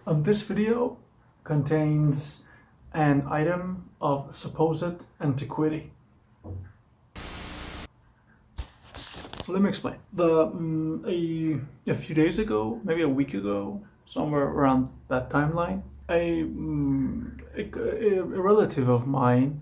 This video contains an item of supposed antiquity. So let me explain. A few days ago, maybe a week ago, somewhere around that timeline, a relative of mine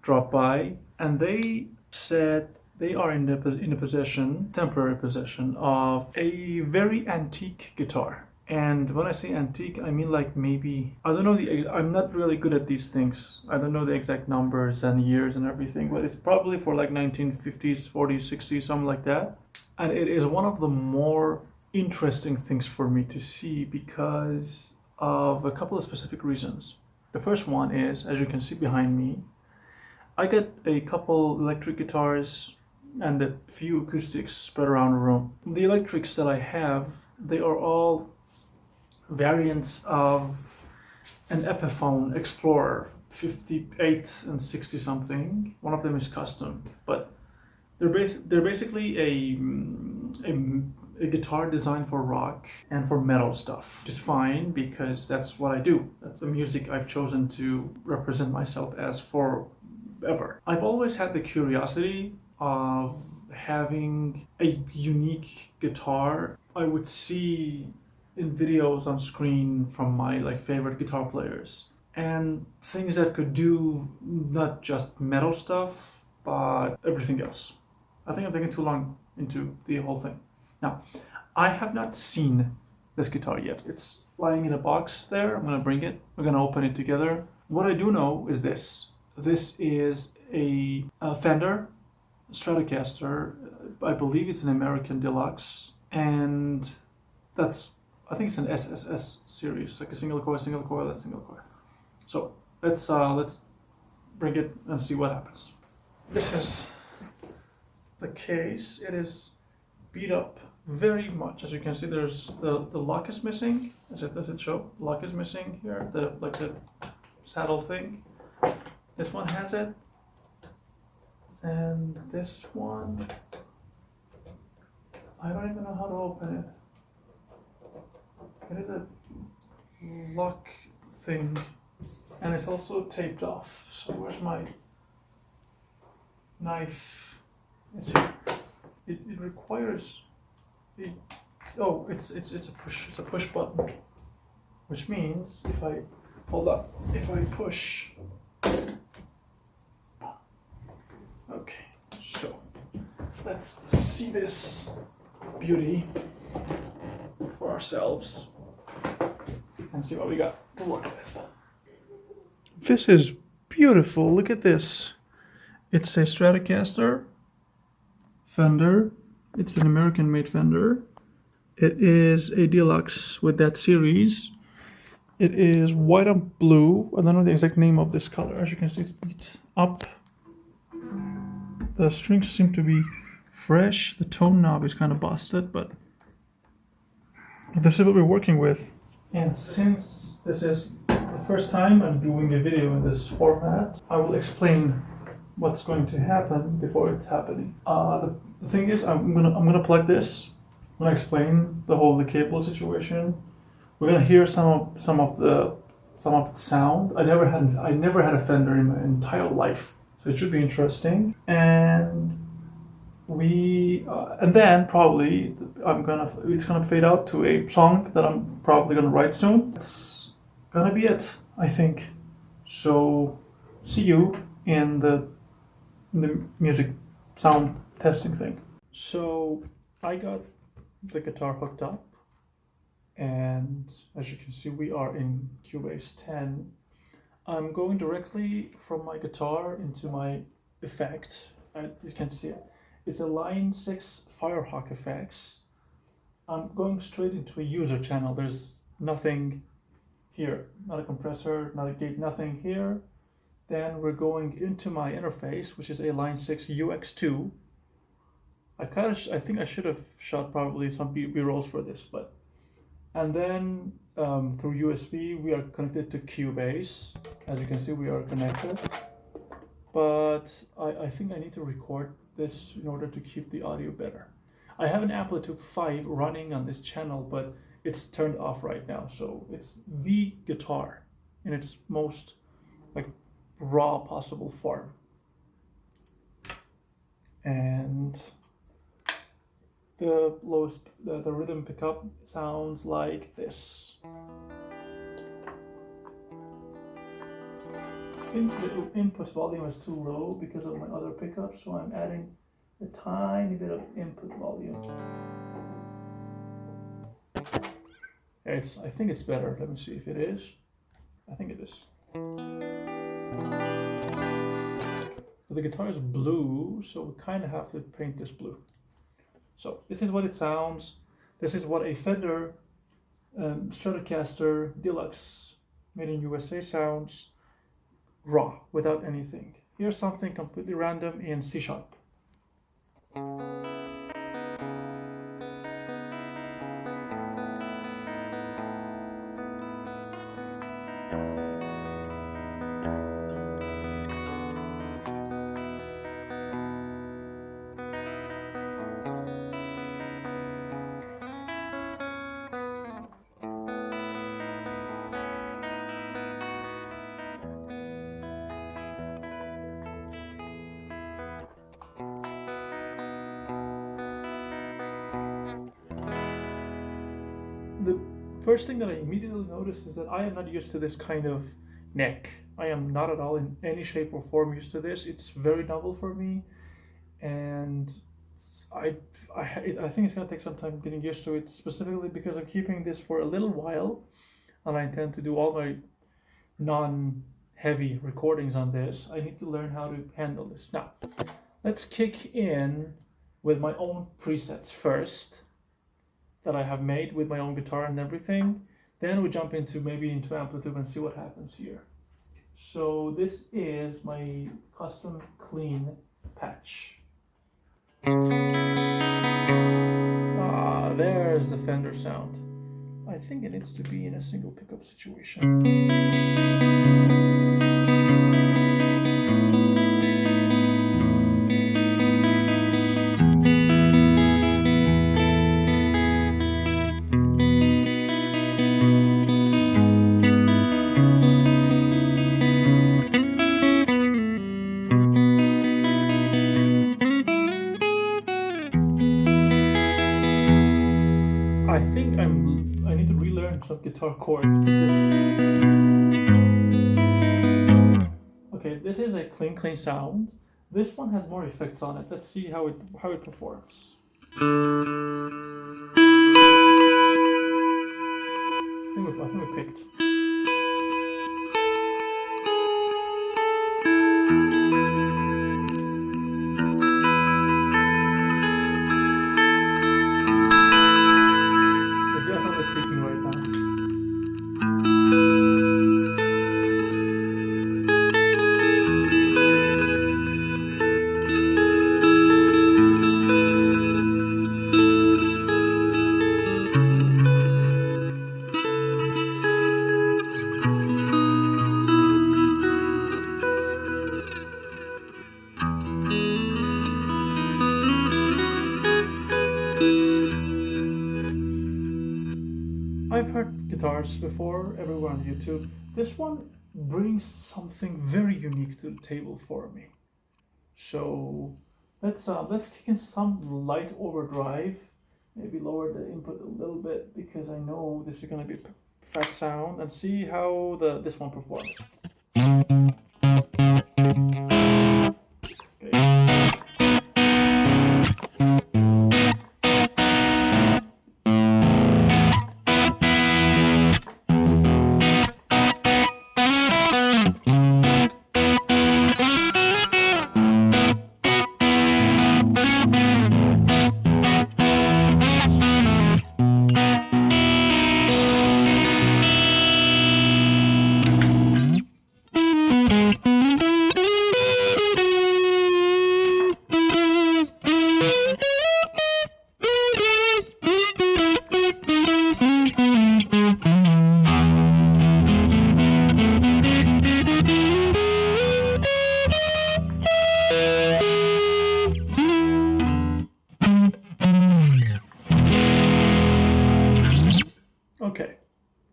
dropped by, and they said they are in the possession, temporary possession, of a very antique guitar. And when I say antique, I mean like maybe, I don't know, I'm not really good at these things. I don't know the exact numbers and years and everything, but it's probably for like 1950s, 40s, 60s, something like that. And it is one of the more interesting things for me to see because of a couple of specific reasons. The first one is, as you can see behind me, I got a couple electric guitars and a few acoustics spread around the room. The electrics that I have, they are all variants of an Epiphone Explorer 58 and 60 something. One of them is custom, but they're basically a guitar designed for rock and for metal stuff, which is fine because that's what I do. That's the music I've chosen to represent myself as forever. I've always had the curiosity of having a unique guitar I would see in videos on screen from my favorite guitar players, and things that could do not just metal stuff but everything else. I think I'm taking too long into the whole thing. Now, I have not seen this guitar yet. It's lying in a box there. I'm gonna bring it. We're gonna open it together. What I do know is this. This is a Fender Stratocaster. I believe it's an American Deluxe, and I think it's an SSS series, like a single coil, single coil. So let's bring it and see what happens. This is the case. It is beat up very much. As you can see, there's the lock is missing. Does it show? Lock is missing here. The saddle thing. This one has it, and this one, I don't even know how to open it. It is a lock thing, and it's also taped off. So where's my knife? It's here. It requires it's a push button, which means if I push. Okay, so let's see this beauty for ourselves and see what we got to work with. This is beautiful. Look at this. It's a Stratocaster Fender. It's an American-made Fender. It is a deluxe with that series. It is white and blue. I don't know the exact name of this color. As you can see, it's beat up. The strings seem to be fresh. The tone knob is kind of busted, but this is what we're working with. And since this is the first time I'm doing a video in this format, I will explain what's going to happen before it's happening. The thing is, I'm gonna plug this. I'm gonna explain the cable situation. We're gonna hear some of the sound. I never had a Fender in my entire life, so it should be interesting. And then probably it's gonna fade out to a song that I'm probably gonna write soon. That's gonna be it, I think. So see you in the music sound testing thing. So I got the guitar hooked up, and as you can see, we are in Cubase 10. I'm going directly from my guitar into my effect. You can see it. It's a Line 6 Firehawk effects. I'm going straight into a user channel. There's nothing here, not a compressor, not a gate, nothing here. Then we're going into my interface, which is a Line 6 UX2. I think I should have shot probably some B-rolls for this, and then through USB we are connected to Cubase. As you can see, we are connected, but I think I need to record this in order to keep the audio better. I have an Amplitude 5 running on this channel, but it's turned off right now. So it's the guitar in its most like raw possible form. And the lowest, the rhythm pickup sounds like this. I think the input volume is too low because of my other pickups, so I'm adding a tiny bit of input volume. I think it's better. Let me see if it is. I think it is. The guitar is blue, so we kind of have to paint this blue. So this is what it sounds. This is what a Fender Stratocaster Deluxe made in USA sounds, raw, without anything. Here's something completely random in C sharp. The first thing that I immediately noticed is that I am not used to this kind of neck. I am not at all in any shape or form used to this. It's very novel for me, and I think it's gonna take some time getting used to it, specifically because I'm keeping this for a little while, and I intend to do all my non-heavy recordings on this. I need to learn how to handle this. Now, let's kick in with my own presets first that I have made with my own guitar and everything. Then we jump into Amplitude and see what happens here. So this is my custom clean patch. There's the Fender sound. I think it needs to be in a single pickup situation. I think I need to relearn some guitar chords. Okay, this is a clean sound. This one has more effects on it. Let's see how it performs. I think we picked. We're definitely picking right now. I've heard guitars before, everywhere on YouTube. This one brings something very unique to the table for me. So let's kick in some light overdrive. Maybe lower the input a little bit because I know this is gonna be a fat sound, and see how this one performs.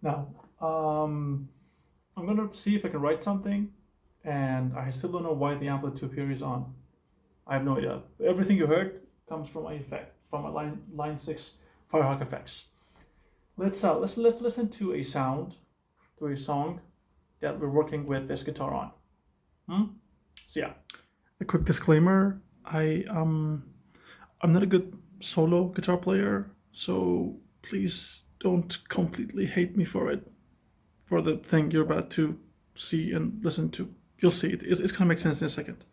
Now, I'm gonna see if I can write something, and I still don't know why the amplitude here is on. I have no idea. Everything you heard comes from my effect, from my line 6 Firehawk effects. Let's listen to a sound, to a song that we're working with this guitar on. So yeah, a quick disclaimer: I'm not a good solo guitar player, so please don't completely hate me for it. For the thing you're about to see and listen to, you'll see it. It's gonna make sense in a second.